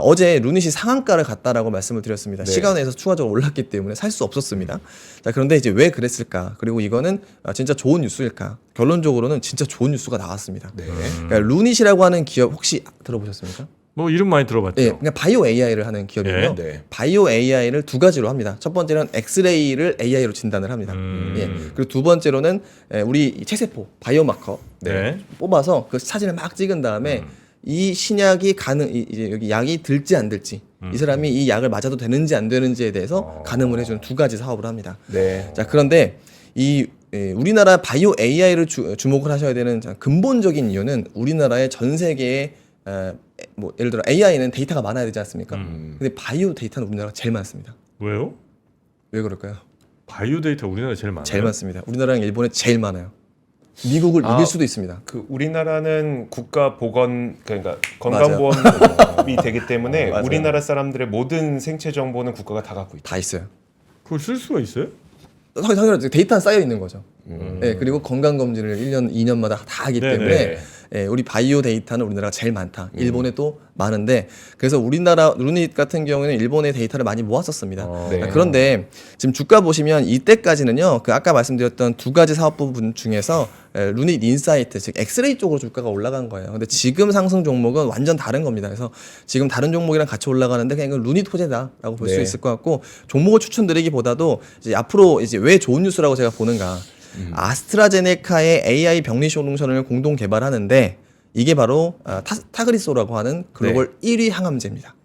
어제 루닛이 상한가를 갔다라고 말씀을 드렸습니다. 네. 시간에서 추가적으로 올랐기 때문에 살 수 없었습니다. 자, 그런데 이제 왜 그랬을까? 그리고 이거는 진짜 좋은 뉴스일까? 결론적으로는 진짜 좋은 뉴스가 나왔습니다. 네. 그러니까 루닛이라고 하는 기업 혹시 들어보셨습니까? 뭐 이름 많이 들어봤죠. 예, 그냥 바이오 AI를 하는 기업이고요. 예. 네. 바이오 AI를 두 가지로 합니다. 첫 번째는 엑스레이를 AI로 진단을 합니다. 예. 그리고 두 번째로는 우리 체세포 바이오마커 네. 뽑아서 그 사진을 막 찍은 다음에 이 신약이 이제 여기 약이 들지 안 들지 이 사람이 이 약을 맞아도 되는지 안 되는지에 대해서 가늠을 해주는 두 가지 사업을 합니다. 네. 자, 그런데 우리나라 바이오 AI를 주목을 하셔야 되는 근본적인 이유는 우리나라의 전 세계에 뭐 예를 들어 AI는 데이터가 많아야 되지 않습니까? 근데 바이오 데이터는 우리나라가 제일 많습니다. 왜요? 왜 그럴까요? 바이오 데이터 우리나라 제일 많아요. 제일 많습니다. 우리나라랑 일본에 제일 많아요. 미국을 이길 수도 있습니다. 그 우리나라는 국가 보건 그러니까 건강보험이 되기 때문에 맞아요. 우리나라 사람들의 모든 생체 정보는 국가가 다 갖고 있다. 다 있어요. 그걸 쓸 수가 있어요? 당연하죠. 데이터는 쌓여 있는 거죠. 예, 그리고 건강 검진을 1년, 2년마다 다 하기 네네. 때문에 예, 우리 바이오 데이터는 우리나라가 제일 많다. 일본에 또 많은데 그래서 우리나라 루닛 같은 경우에는 일본의 데이터를 많이 모았었습니다. 네. 그런데 지금 주가 보시면 이때까지는요. 그 아까 말씀드렸던 두 가지 사업 부분 중에서 루닛 인사이트 즉 엑스레이 쪽으로 주가가 올라간 거예요. 근데 지금 상승 종목은 완전 다른 겁니다. 그래서 지금 다른 종목이랑 같이 올라가는데 그냥 이건 루닛 호재다라고 볼 수 네. 있을 것 같고 종목을 추천드리기보다도 이제 앞으로 이제 왜 좋은 뉴스라고 제가 보는가. 아스트라제네카의 AI 병리 솔루션을 공동 개발하는데 이게 바로 타그리소라고 하는 글로벌 1위 항암제입니다.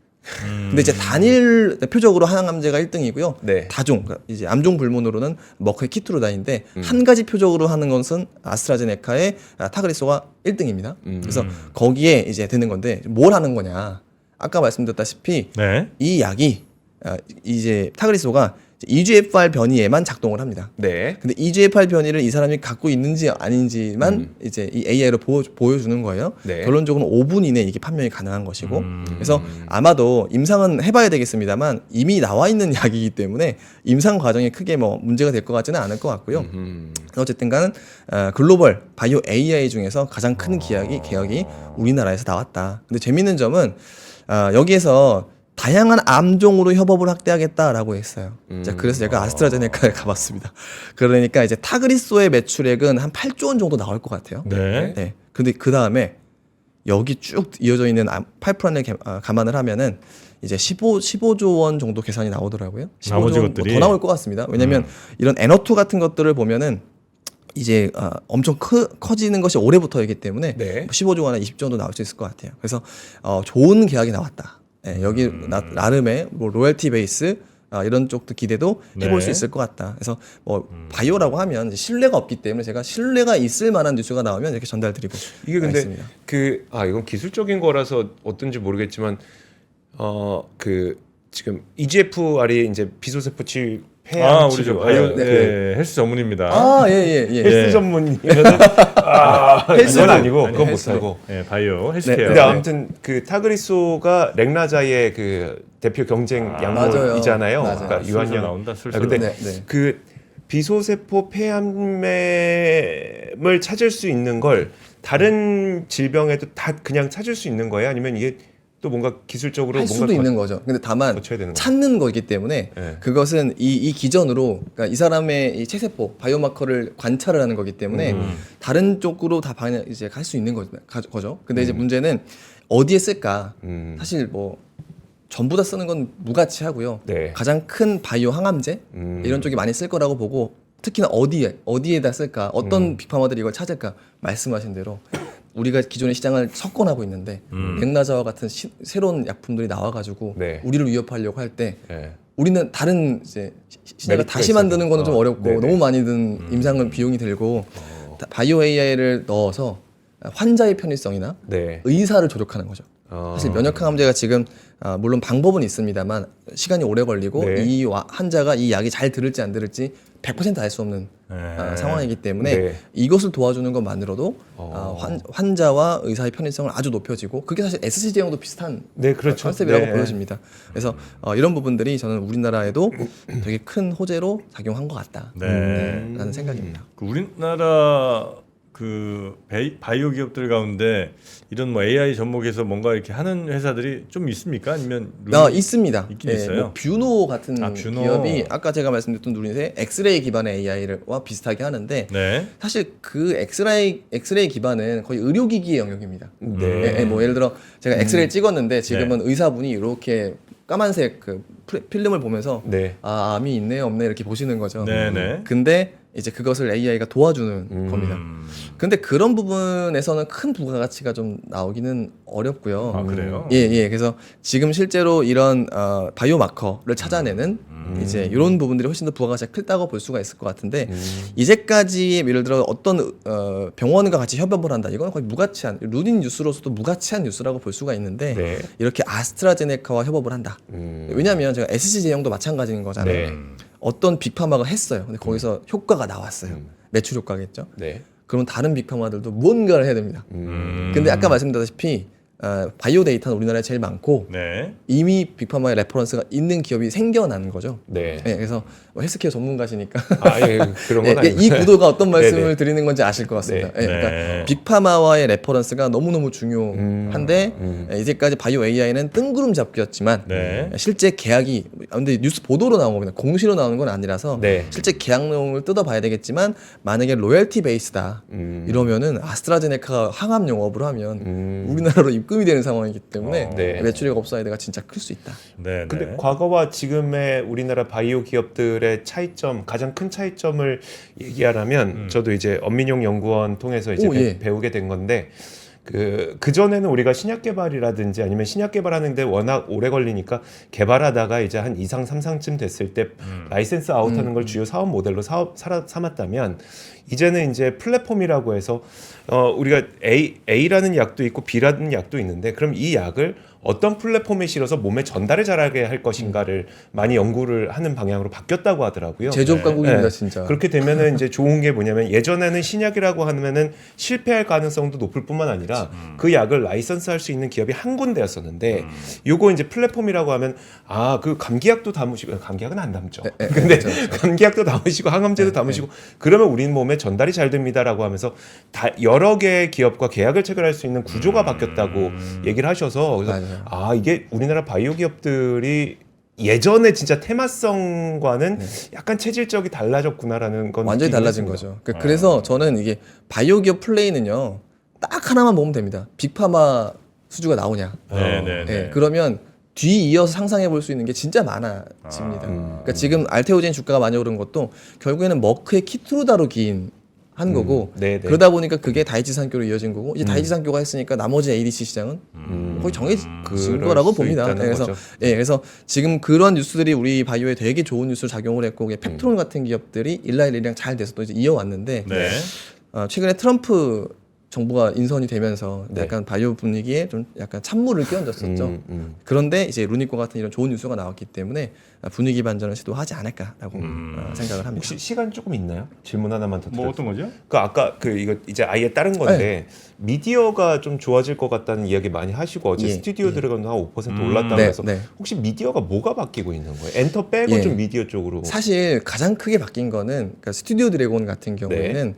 근데 이제 단일 대표적으로 항암제가 1등이고요. 네. 다종 그러니까 이제 암종 불문으로는 머크의 키트루다인데 한 가지 표적으로 하는 것은 아스트라제네카의 타그리소가 1등입니다. 그래서 거기에 이제 드는 건데 뭘 하는 거냐? 아까 말씀드렸다시피 네. 이 약이 이제 타그리소가 EGFR 변이에만 작동을 합니다. 네. 근데 EGFR 변이를 이 사람이 갖고 있는지 아닌지만 이제 이 AI로 보여주는 거예요. 네. 결론적으로 5분 이내에 이게 판명이 가능한 것이고, 그래서 아마도 임상은 해봐야 되겠습니다만 이미 나와 있는 약이기 때문에 임상 과정이 크게 뭐 문제가 될 것 같지는 않을 것 같고요. 어쨌든간은 글로벌 바이오 AI 중에서 가장 큰 계약이 우리나라에서 나왔다. 근데 재밌는 점은 여기에서 다양한 암종으로 협업을 확대하겠다라고 했어요. 자, 그래서 제가 아스트라제네카에 가봤습니다. 그러니까 이제 타그리소의 매출액은 한 8조 원 정도 나올 것 같아요. 네. 네. 근데 그 다음에 여기 쭉 이어져 있는 파이프라인을 감안을 하면은 이제 15조 원 정도 계산이 나오더라고요. 15조 나머지 원 것들이? 더 나올 것 같습니다. 왜냐면 이런 N2 같은 것들을 보면은 이제 엄청 커지는 것이 올해부터이기 때문에 네. 15조 원이나 20조 원도 나올 수 있을 것 같아요. 그래서 좋은 계약이 나왔다. 네, 여기 나름의 뭐 로열티 베이스 이런 쪽도 기대도 해볼 네. 수 있을 것 같다. 그래서 뭐 바이오라고 하면 이제 신뢰가 없기 때문에 제가 신뢰가 있을 만한 뉴스가 나오면 이렇게 전달드리고 이게 근데 있습니다. 이건 기술적인 거라서 어떤지 모르겠지만 지금 EGFR이 이제 비소세포 폐암 우리 저 치료 바이오 네. 헬스 전문입니다. 예. 헬스 전문이면 헬스 그건 아니고 아니, 그건 헬스. 못하고. 네, 바이오 네, 헬스케어. 근데 아무튼 그 타그리소가 렉나자의 그 대표 경쟁 약물이잖아요. 맞아요. 그러니까 슬슬 유한량 나온다. 슬슬. 근데 네, 네. 그 비소세포 폐암을 찾을 수 있는 걸 다른 질병에도 다 그냥 찾을 수 있는 거예요? 아니면 이게 또 뭔가 기술적으로 할 뭔가 수도 더 있는 거죠. 근데 다만 거쳐야 되는 찾는 거기 때문에 네. 그것은 이 기전으로 그러니까 이 사람의 이 체세포 바이오마커를 관찰을 하는 거기 때문에 다른 쪽으로 다 이제 갈 수 있는 거죠. 근데 이제 문제는 어디에 쓸까? 사실 뭐 전부 다 쓰는 건 무가치하고요. 네. 가장 큰 바이오 항암제 이런 쪽이 많이 쓸 거라고 보고 특히나 어디에다 쓸까? 어떤 빅파머들이 이걸 찾을까? 말씀하신 대로 우리가 기존의 시장을 석권하고 있는데 렉나자와 같은 새로운 약품들이 나와가지고 네. 우리를 위협하려고 할 때 네. 우리는 다른 이제 시장을 메리트가 다시 있어야 만드는 거는 좀 어렵고 네네. 너무 많이 든 임상은 비용이 들고 바이오 AI를 넣어서 환자의 편의성이나 네. 의사를 조력하는 거죠. 사실 면역항암제가 지금 물론 방법은 있습니다만 시간이 오래 걸리고 네. 이 환자가 이 약이 잘 들을지 안 들을지 100% 알 수 없는 상황이기 때문에 네. 이것을 도와주는 것만으로도 환자와 의사의 편의성을 아주 높여지고 그게 사실 SC 제형도 비슷한 네, 그렇죠. 컨셉이라고 네. 보여집니다. 그래서 이런 부분들이 저는 우리나라에도 되게 큰 호재로 작용한 것 같다. 네. 라는 생각입니다. 그 우리나라 그 바이오 기업들 가운데 이런 뭐 AI 접목해서 뭔가 이렇게 하는 회사들이 좀 있습니까? 아니면 있습니다. 있긴 있어요? 뭐 뷰노 같은 뷰노. 기업이 아까 제가 말씀드렸던 누린의 엑스레이 기반의 AI와 비슷하게 하는데 네. 사실 그 엑스레이 기반은 거의 의료기기의 영역입니다. 네. 뭐 예를 들어 제가 엑스레이 찍었는데 지금은 의사분이 이렇게 까만색 그 필름을 보면서 네. 아 암이 있네 없네 이렇게 보시는 거죠. 네네. 근데 이제 그것을 AI가 도와주는 겁니다. 근데 그런 부분에서는 큰 부가가치가 좀 나오기는 어렵고요. 아 그래요? 예. 그래서 지금 실제로 이런 바이오 마커를 찾아내는 이제 이런 부분들이 훨씬 더 부가가치가 크다고 볼 수가 있을 것 같은데 이제까지 예를 들어 어떤 병원과 같이 협업을 한다. 이건 거의 무가치한 루딘 뉴스로서도 무가치한 뉴스라고 볼 수가 있는데 네. 이렇게 아스트라제네카와 협업을 한다. 왜냐하면 제가 SC 제형도 마찬가지인 거잖아요. 네. 어떤 빅파마가 했어요. 근데 거기서 효과가 나왔어요. 매출 효과겠죠. 네. 그러면 다른 빅파마들도 무언가를 해야 됩니다. 근데 아까 말씀드렸다시피 바이오 데이터는 우리나라에 제일 많고 네. 이미 빅파마의 레퍼런스가 있는 기업이 생겨난 거죠. 네. 예, 그래서 뭐 헬스케어 전문가시니까 예, 그런 건 아니고. 이 구도가 어떤 말씀을 네네. 드리는 건지 아실 것 같습니다. 네. 예, 그러니까 네. 빅파마와의 레퍼런스가 너무너무 중요한데 이제까지 바이오 AI는 뜬구름 잡기였지만 네. 실제 계약이 근데 뉴스 보도로 나온 겁니다. 공시로 나오는 건 아니라서 네. 실제 계약 내용을 뜯어봐야 되겠지만 만약에 로열티 베이스다 이러면은 아스트라제네카가 항암 영업을 하면 우리나라로 입금이 되는 상황이기 때문에 네. 매출액 업사이드가 진짜 클 수 있다. 네. 근데 네. 과거와 지금의 우리나라 바이오 기업들의 차이점, 가장 큰 차이점을 얘기하라면 저도 이제 엄민용 연구원 통해서 이제 예. 배우게 된 건데 그 전에는 우리가 신약 개발이라든지 아니면 신약 개발하는데 워낙 오래 걸리니까 개발하다가 이제 한 2상 3상쯤 됐을 때 라이센스 아웃하는 걸 주요 사업 모델로 삼았다면 이제는 이제 플랫폼이라고 해서 우리가 A라는 약도 있고 B라는 약도 있는데 그럼 이 약을 어떤 플랫폼에 실어서 몸에 전달을 잘하게 할 것인가를 많이 연구를 하는 방향으로 바뀌었다고 하더라고요. 제조업 강국입니다, 네. 진짜. 그렇게 되면은 이제 좋은 게 뭐냐면 예전에는 신약이라고 하면은 실패할 가능성도 높을 뿐만 아니라 그 약을 라이선스 할 수 있는 기업이 한 군데였었는데 요거 이제 플랫폼이라고 하면 그 감기약도 담으시고 감기약은 안 담죠. 근데 그렇죠. 감기약도 담으시고 항암제도 담으시고 그러면 우리 몸에 전달이 잘 됩니다라고 하면서 여러 개의 기업과 계약을 체결할 수 있는 구조가 바뀌었다고 얘기를 하셔서 그래서 맞아요. 이게 우리나라 바이오 기업들이 예전에 진짜 테마성과는 약간 체질적이 달라졌구나라는 건 완전히 느끼긴 달라진 했습니다. 거죠. 그래서 저는 이게 바이오 기업 플레이는요 딱 하나만 보면 됩니다. 빅파마 수주가 나오냐. 네. 예, 그러면 뒤 이어서 상상해 볼 수 있는 게 진짜 많아집니다. 그러니까 지금 알테오젠 주가가 많이 오른 것도 결국에는 머크의 키트로 다루기인 한 거고 네네. 그러다 보니까 그게 다이치 산교로 이어진 거고 이제 다이치 산교가 했으니까 나머지 ADC 시장은 거의 정해진 그럴 거라고 수 봅니다. 있다는 그래서 거죠. 그래서 지금 그런 뉴스들이 우리 바이오에 되게 좋은 뉴스로 작용을 했고 팩트론 같은 기업들이 일라일리랑 잘 돼서 또 이제 이어왔는데 네. 최근에 트럼프 정부가 인선이 되면서 네. 약간 바이오 분위기에 좀 약간 찬물을 끼얹었었죠. 그런데 이제 루니코 같은 이런 좋은 뉴스가 나왔기 때문에 분위기 반전을 시도하지 않을까라고 생각을 합니다. 혹시 시간 조금 있나요? 질문 하나만 더 뭐 드릴게요. 어떤 거죠? 아까 이거 이제 아예 다른 건데 미디어가 좀 좋아질 것 같다는 이야기 많이 하시고 어제 예, 스튜디오 들어가도 한 5% 올랐다고 네, 해서 네. 혹시 미디어가 뭐가 바뀌고 있는 거예요? 엔터 빼고 예. 좀 미디어 쪽으로. 사실 가장 크게 바뀐 거는 그러니까 스튜디오 드래곤 같은 경우에는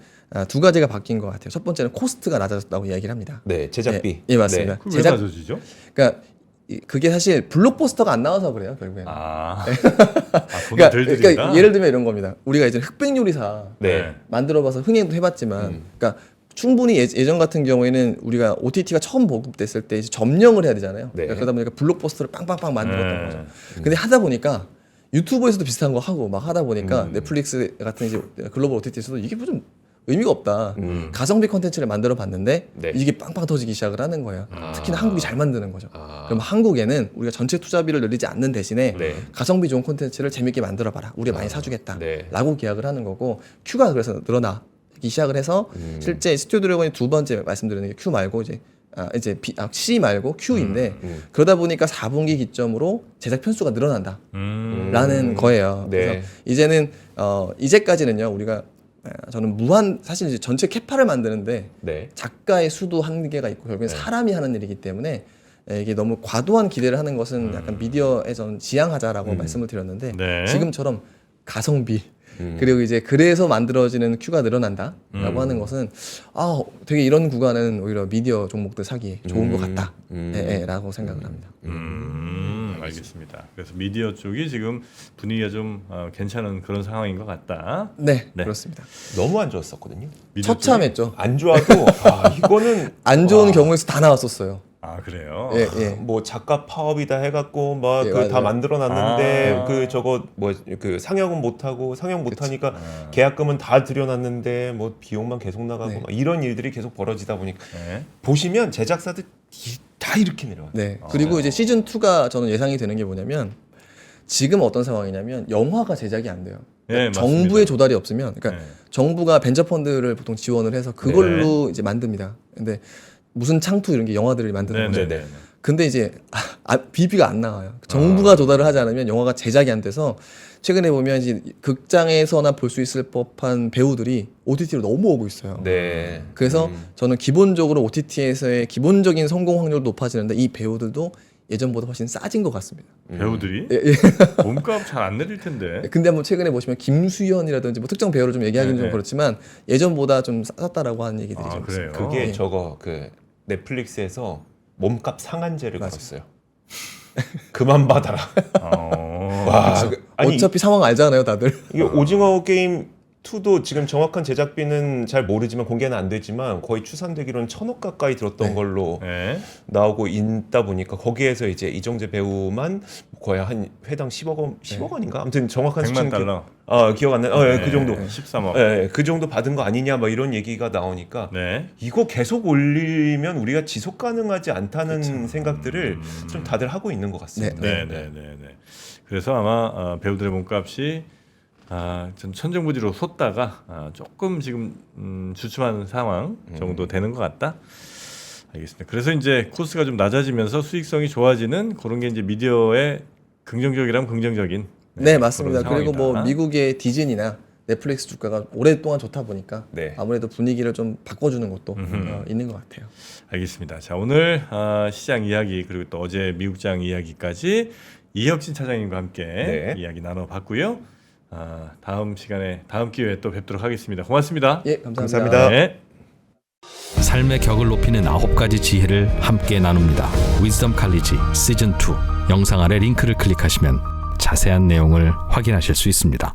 두 가지가 바뀐 것 같아요. 첫 번째는 코스트가 낮아졌다고 이야기를 합니다. 네, 제작비. 예, 맞습니다. 네. 그왜 낮아지죠? 그러니까 그게 사실 블록버스터가 안 나와서 그래요 결국에는. 돈을 덜 들인다. 그러니까 예를 들면 이런 겁니다. 우리가 이제 흑백 요리사 네. 만들어봐서 흥행도 해봤지만, 그러니까 충분히 예전 같은 경우에는 우리가 OTT가 처음 보급됐을 때 이제 점령을 해야 되잖아요. 네. 그러니까 그러다 보니까 블록버스터를 빵빵빵 만들었던 네. 거죠. 근데 하다 보니까 유튜브에서도 비슷한 거 하고 막 하다 보니까 넷플릭스 같은 이제 글로벌 OTT에서도 이게 뭐 좀 의미가 없다. 가성비 콘텐츠를 만들어 봤는데 네. 이게 빵빵 터지기 시작을 하는 거예요. 특히나 한국이 잘 만드는 거죠. 아. 그럼 한국에는 우리가 전체 투자비를 늘리지 않는 대신에 네. 가성비 좋은 콘텐츠를 재밌게 만들어 봐라. 우리가 많이 사주겠다. 네. 라고 계약을 하는 거고 큐가 그래서 늘어나기 시작을 해서 실제 스튜디오 드래곤이 두 번째 말씀드리는 게 큐 말고 이제 C 말고 Q인데 그러다 보니까 4분기 기점으로 제작 편수가 늘어난다. 라는 거예요. 네. 그래서 이제는 이제까지는요 우리가 저는 사실 이제 전체 캐파를 만드는데 네. 작가의 수도 한계가 있고 결국엔 사람이 하는 일이기 때문에 이게 너무 과도한 기대를 하는 것은 약간 미디어에 저는 지양하자라고 말씀을 드렸는데 네. 지금처럼 가성비 그리고 이제 그래서 만들어지는 큐가 늘어난다라고 하는 것은 되게 이런 구간은 오히려 미디어 종목들 사기 좋은 것 같다. 라고 생각을 합니다. 알겠습니다. 그래서 미디어 쪽이 지금 분위기가 좀 괜찮은 그런 상황인 것 같다. 네, 네. 그렇습니다. 너무 안 좋았었거든요. 미디어 처참했죠. 안 좋아도 이거는 안 좋은 경우에서 다 나왔었어요. 아 그래요? 예, 예. 뭐 작가 파업이다 해갖고 막 예, 그 다 맞아요. 만들어놨는데 그 저거 뭐 그 상영은 못하고 상영 못하니까 계약금은 다 들여놨는데 뭐 비용만 계속 나가고 네. 막 이런 일들이 계속 벌어지다 보니까 네. 보시면 제작사들 다 이렇게 내려와요. 네. 그리고 이제 시즌 2가 저는 예상이 되는 게 뭐냐면 지금 어떤 상황이냐면 영화가 제작이 안 돼요. 네, 정부의 맞습니다. 조달이 없으면, 그러니까 네. 정부가 벤처 펀드를 보통 지원을 해서 그걸로 이제 만듭니다. 근데 무슨 창투 이런 게 영화들을 만드는 거죠. 네네. 근데 이제 BP가 안 나와요. 정부가 조달을 하지 않으면 영화가 제작이 안 돼서 최근에 보면 이제 극장에서나 볼 수 있을 법한 배우들이 OTT로 넘어오고 있어요. 네. 그래서 저는 기본적으로 OTT에서의 기본적인 성공 확률도 높아지는데 이 배우들도 예전보다 훨씬 싸진 것 같습니다. 배우들이 예. 몸값 잘 안 내릴 텐데. 근데 한번 최근에 보시면 김수현이라든지 뭐 특정 배우를 좀 얘기하기는 네, 좀 네. 그렇지만 예전보다 좀 싸졌다라고 하는 얘기들이 좀 그래요? 있어요. 그게 예. 저거 그 넷플릭스에서 몸값 상한제를 맞아요. 걸었어요. 그만 받아라. 와, 아니 어차피 상황 알잖아요, 다들. 이게 오징어 게임 2도 지금 정확한 제작비는 잘 모르지만 공개는 안 되지만 거의 추산되기로는 1,000억 가까이 들었던 네. 걸로 네. 나오고 있다 보니까 거기에서 이제 이정재 배우만 거의 한 회당 10억 원인가? 아무튼 정확한 100만 수치는 달러. 기억 안 나. 그 정도. 13억. 그 정도 받은 거 아니냐 막 이런 얘기가 나오니까 네. 이거 계속 올리면 우리가 지속 가능하지 않다는 생각들을 좀 다들 하고 있는 것 같습니다. 네. 그래서 아마 배우들의 몸값이 좀 천정부지로 솟다가 조금 지금 주춤한 상황 정도 되는 것 같다. 알겠습니다. 그래서 이제 코스가 좀 낮아지면서 수익성이 좋아지는 그런 게 이제 미디어의 긍정적이라면 긍정적인. 네, 맞습니다. 그런 그리고 뭐 상황이다. 미국의 디즈니나 넷플릭스 주가가 오랫동안 좋다 보니까 네. 아무래도 분위기를 좀 바꿔주는 것도 있는 것 같아요. 알겠습니다. 자, 오늘 시장 이야기 그리고 또 어제 미국장 이야기까지 이혁진 차장님과 함께 네. 이야기 나눠봤고요. 다음 시간에 다음 기회에 또 뵙도록 하겠습니다. 고맙습니다. 예, 감사합니다. 감사합니다. 네. 삶의 격을 높이는 9가지 지혜를 함께 나눕니다. 위즈덤 칼리지 시즌 2 영상 아래 링크를 클릭하시면 자세한 내용을 확인하실 수 있습니다.